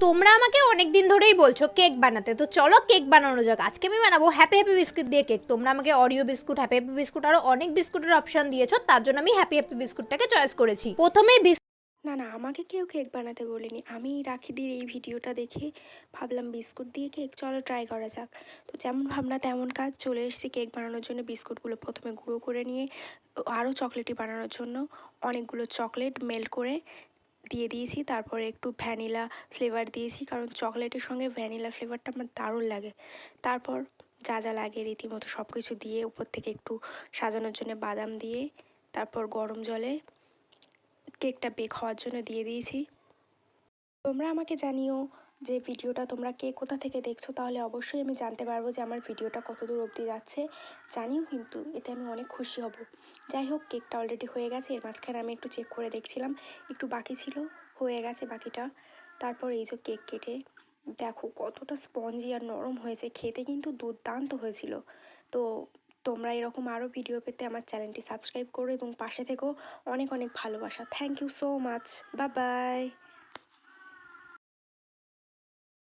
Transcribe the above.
তোমরা আমাকে অনেক দিন ধরেই বলছো কেক বানাতে, তো চলো কেক বানানো যাক। আজকে আমি বানাবো হ্যাপি হ্যাপি বিস্কুট দিয়ে কেক। তোমরা আমাকে Oreo biscuit, happy happy biscuit আরো অনেক বিস্কুটের অপশন দিয়েছো, তার জন্য আমি হ্যাপি হ্যাপি বিস্কুটটাকে চয়েস করেছি। প্রথমেই না না, আমাকে কেউ কেক বানাতে বলেনি। আমি রাখিদির এই ভিডিওটা দেখে ভাবলাম বিস্কুট দিয়ে কেক, চলো ট্রাই করা যাক। তো যেমন ভাবনা তেমন কাজ, চলে এসেছি কেক বানানোর জন্য। বিস্কুটগুলো প্রথমে গুঁড়ো করে নিয়ে আরও চকলেটি বানানোর জন্য অনেকগুলো চকলেট মেল্ট করে দিয়ে দিয়েছি। তারপরে একটু ভ্যানিলা ফ্লেভার দিয়েছি, কারণ চকলেটের সঙ্গে ভ্যানিলা ফ্লেভারটা আমার দারুণ লাগে। তারপর যা যা লাগে রীতিমতো সব কিছু দিয়ে উপর থেকে একটু সাজানোর জন্য বাদাম দিয়ে তারপর গরম জলে কেকটা বেক হওয়ার জন্য দিয়ে দিয়েছি। তোমরা আমাকে জানিও যে ভিডিওটা তোমরা কে কোথা থেকে দেখছো, তাহলে অবশ্যই আমি জানতে পারবো যে আমার ভিডিওটা কত দূর অবধি যাচ্ছে। জানিও কিন্তু, এতে আমি অনেক খুশি হব। যাই হোক, কেকটা অলরেডি হয়ে গেছে। এর মাঝখানে আমি একটু চেক করে দেখছিলাম, একটু বাকি ছিল, হয়ে গেছে বাকিটা। তারপর এই যে কেক কেটে দেখো কতটা স্পঞ্জি আর নরম হয়েছে, খেতে কিন্তু দুর্দান্ত হয়েছিল। তো তোমরা এরকম আরও ভিডিও পেতে আমার চ্যানেলটি সাবস্ক্রাইব করো এবং পাশে থেকেও অনেক অনেক ভালোবাসা। Thank you so much, bye by.